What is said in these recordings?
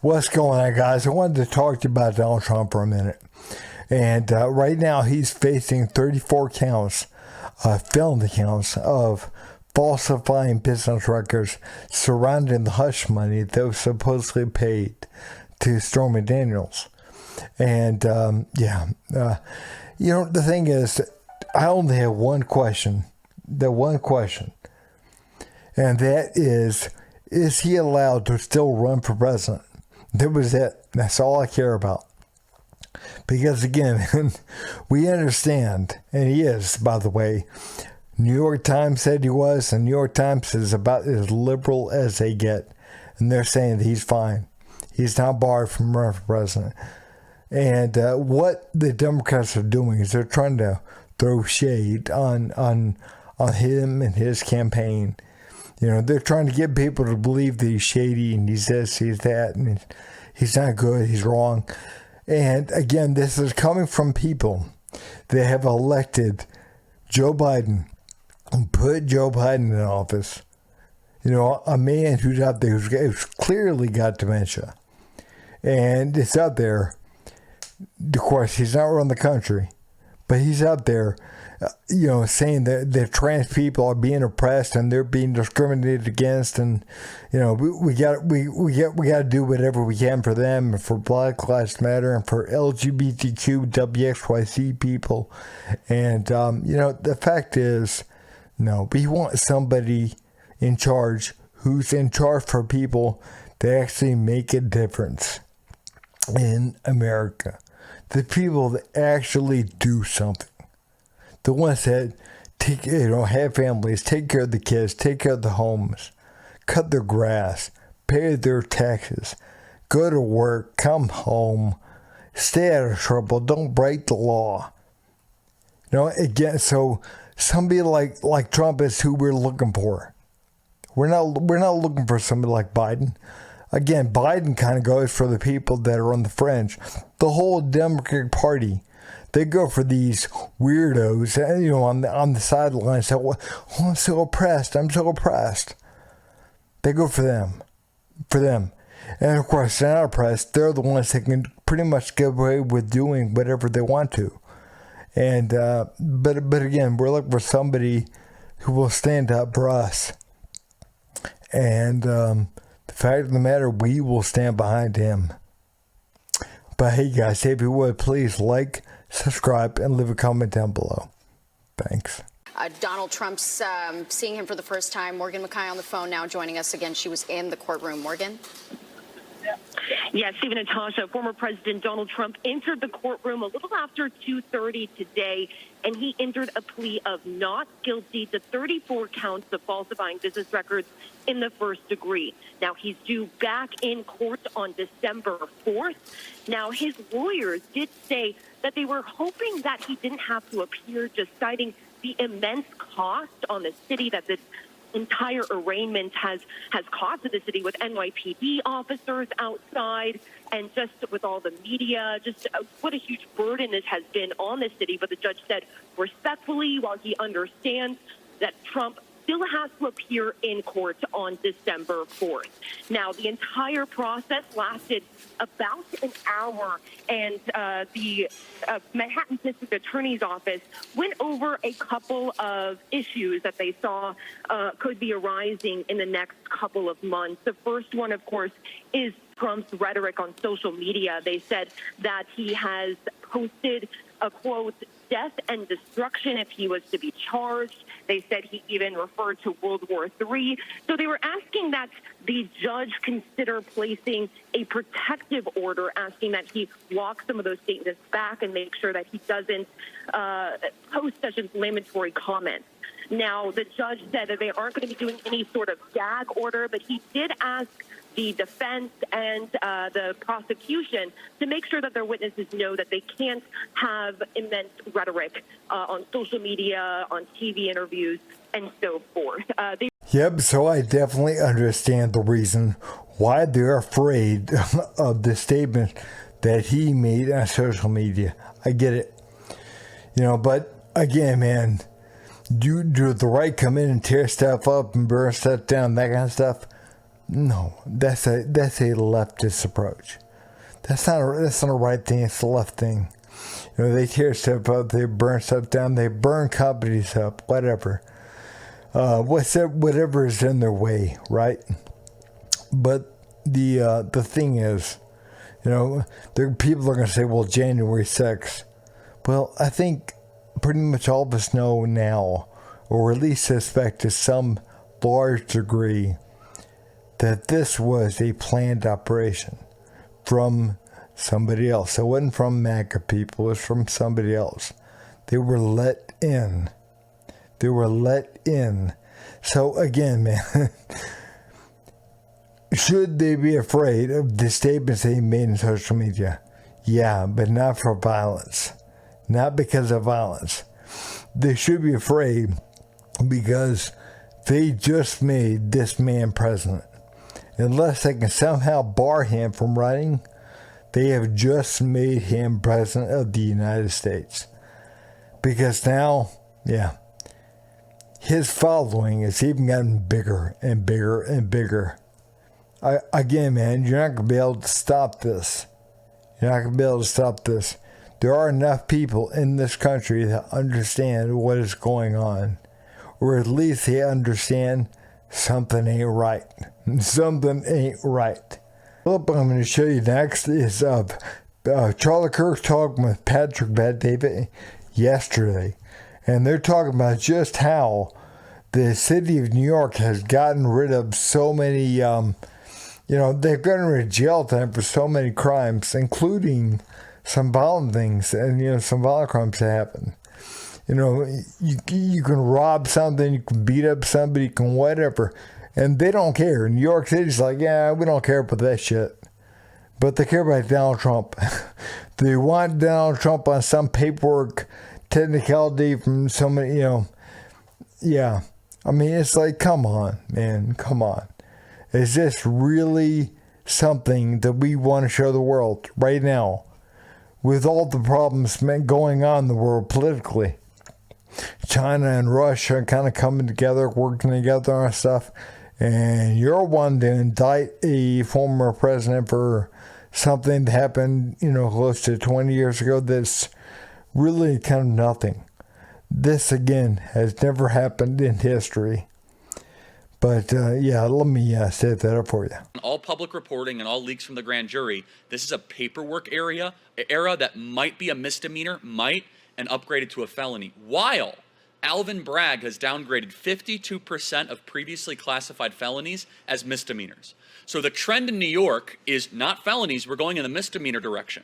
What's going on, guys? I wanted to talk to you about Donald Trump for a minute. And right now, he's facing 34 counts, felony counts of falsifying business records surrounding the hush money that was supposedly paid to Stormy Daniels. And the thing is, I only have one question. And that is he allowed to still run for president? That was it. That's all I care about. Because again, we understand, and he is, by the way. New York Times said he was, and New York Times is about as liberal as they get. And they're saying that he's fine. He's not barred from running for president. And what the Democrats are doing is they're trying to throw shade on him and his campaign. You know, they're trying to get people to believe that he's shady and he's this, he's that, and he's not good, he's wrong. And again, this is coming from people that have elected Joe Biden and put Joe Biden in office. You know, a man who's out there who's clearly got dementia. And it's out there. Of course, he's not running the country, but he's out there, saying that trans people are being oppressed and they're being discriminated against, and we got to do whatever we can for them, and for Black Lives Matter, and for LGBTQ WXYZ people, and the fact is, no, we want somebody in charge who's in charge for people that actually make a difference in America. The people that actually do something. The ones that have families, take care of the kids, take care of the homes, cut their grass, pay their taxes, go to work, come home, stay out of trouble, don't break the law. Again, so somebody like Trump is who we're looking for. We're not looking for somebody like Biden. Again, Biden kind of goes for the people that are on the fringe. The whole Democratic Party, they go for these weirdos, on the sidelines. Say, oh, I'm so oppressed. They go for them. And of course, they're not oppressed. They're the ones that can pretty much get away with doing whatever they want to. And but again, we're looking for somebody who will stand up for us. And the fact of the matter, we will stand behind him. But hey guys, if you would, please like, subscribe, and leave a comment down below. Thanks. Donald Trump's seeing him for the first time. Morgan McKay on the phone now joining us again. She was in the courtroom. Morgan? Yes, Stephen and Tasha, former President Donald Trump entered the courtroom a little after 2:30 today, and he entered a plea of not guilty to 34 counts of falsifying business records in the first degree. Now, he's due back in court on December 4th. Now, his lawyers did say that they were hoping that he didn't have to appear, just citing the immense cost on the city that this entire arraignment has costed the city, with NYPD officers outside and just with all the media, just what a huge burden this has been on the city. But the judge said respectfully, while he understands that Trump still has to appear in court on December 4th. Now, the entire process lasted about an hour, and the Manhattan District Attorney's Office went over a couple of issues that they saw could be arising in the next couple of months. The first one, of course, is Trump's rhetoric on social media. They said that he has posted a, quote, death and destruction if he was to be charged. They said he even referred to World War III. So they were asking that the judge consider placing a protective order, asking that he walk some of those statements back and make sure that he doesn't post such inflammatory comments. Now, the judge said that they aren't going to be doing any sort of gag order, but he did ask the defense and the prosecution to make sure that their witnesses know that they can't have immense rhetoric on social media, on TV interviews, and so forth. Yep, so I definitely understand the reason why they're afraid of the statement that he made on social media. I get it. But again, man, do the right come in and tear stuff up and burn stuff down, that kind of stuff? No, that's a leftist approach. That's not a right thing. It's the left thing. You know, they tear stuff up, they burn stuff down, they burn companies up, whatever. Whatever is in their way, right? But the thing is, you know, people are going to say, well, January 6th. Well, I think pretty much all of us know now, or at least suspect to some large degree, that this was a planned operation from somebody else. It wasn't from MAGA people, it was from somebody else. They were let in. They were let in. So again, man, should they be afraid of the statements they made in social media? Yeah, but not for violence. Not because of violence. They should be afraid because they just made this man president. Unless they can somehow bar him from running, they have just made him president of the United States. Because now, yeah, his following has even gotten bigger and bigger and bigger. Again, man, you're not going to be able to stop this. You're not going to be able to stop this. There are enough people in this country that understand what is going on. Or at least they understand something ain't right. Something ain't right. What I'm going to show you next is Charlie Kirk talking with Patrick Bet-David yesterday. And they're talking about just how the city of New York has gotten rid of so many, they've gotten rid of jail time for so many crimes, including some violent things and, some violent crimes that happen. You know, you can rob something, you can beat up somebody, you can whatever. And they don't care. New York City's like, yeah, we don't care about that shit. But they care about Donald Trump. They want Donald Trump on some paperwork technicality from somebody, Yeah. I mean, it's like, come on, man, come on. Is this really something that we want to show the world right now? With all the problems going on in the world politically. China and Russia kind of coming together, working together on stuff. And you're one to indict a former president for something that happened, close to 20 years ago that's really kind of nothing. This, again, has never happened in history. But, let me set that up for you. All public reporting and all leaks from the grand jury, this is a paperwork era that might be a misdemeanor, and upgraded to a felony. While Alvin Bragg has downgraded 52% of previously classified felonies as misdemeanors. So the trend in New York is not felonies, we're going in the misdemeanor direction.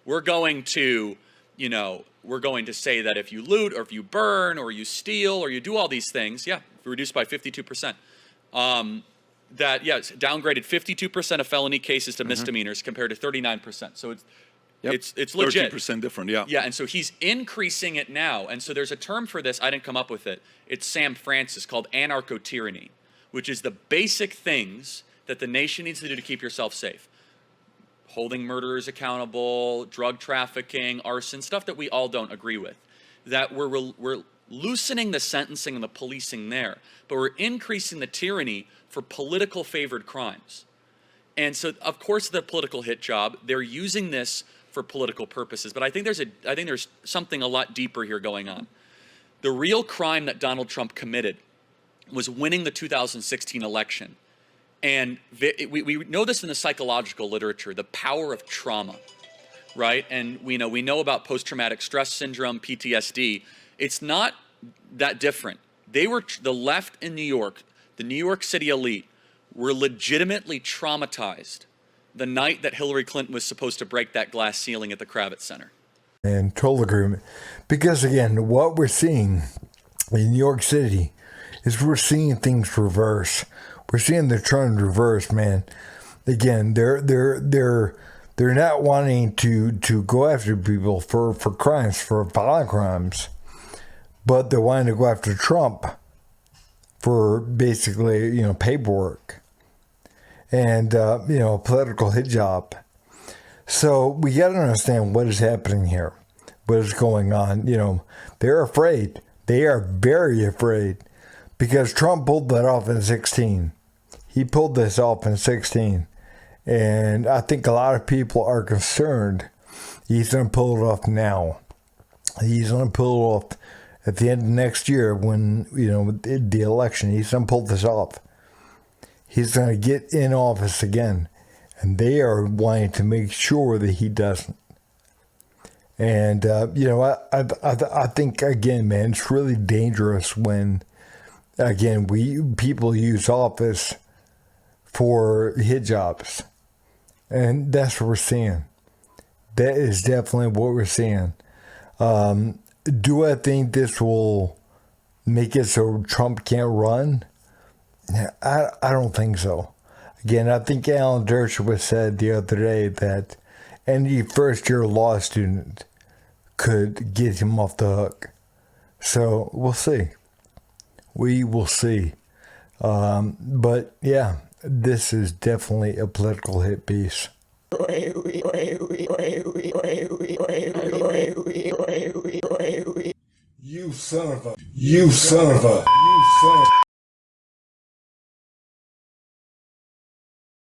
We're going to say that if you loot or if you burn or you steal or you do all these things, reduced by 52%. It's downgraded 52% of felony cases to misdemeanors compared to 39%. So it's legit. 13% different, yeah. Yeah, and so he's increasing it now. And so there's a term for this, I didn't come up with it. It's Sam Francis, called anarcho-tyranny, which is the basic things that the nation needs to do to keep yourself safe. Holding murderers accountable, drug trafficking, arson, stuff that we all don't agree with. That we're loosening the sentencing and the policing there, but we're increasing the tyranny for political favored crimes. And so, of course, the political hit job, they're using this for political purposes, but I think there's something a lot deeper here going on. The real crime that Donald Trump committed was winning the 2016 election. And we know this in the psychological literature, the power of trauma, right? And we know about post-traumatic stress syndrome, PTSD. It's not that different. The left in New York, the New York City elite, were legitimately traumatized the night that Hillary Clinton was supposed to break that glass ceiling at the Kravitz Center. And total agreement. Because again, what we're seeing in New York City is we're seeing things reverse. We're seeing the trend reverse, man. Again, they're not wanting to go after people for crimes, for violent crimes, but they're wanting to go after Trump for basically, paperwork and, political hit job. So we got to understand what is happening here, what is going on. They're afraid. They are very afraid because Trump pulled that off in 2016. He pulled this off in 16. And I think a lot of people are concerned he's going to pull it off now. He's going to pull it off at the end of next year when, the election. He's going to pull this off. He's going to get in office again. And they are wanting to make sure that he doesn't. And, I think, again, man, it's really dangerous when, again, people use office for hit jobs. And that's what we're seeing. That is definitely what we're seeing. Do I think this will make it so Trump can't run? I don't think so. Again, I think Alan Dershowitz said the other day that any first-year law student could get him off the hook. So we'll see. We will see. But yeah, this is definitely a political hit piece. You son of a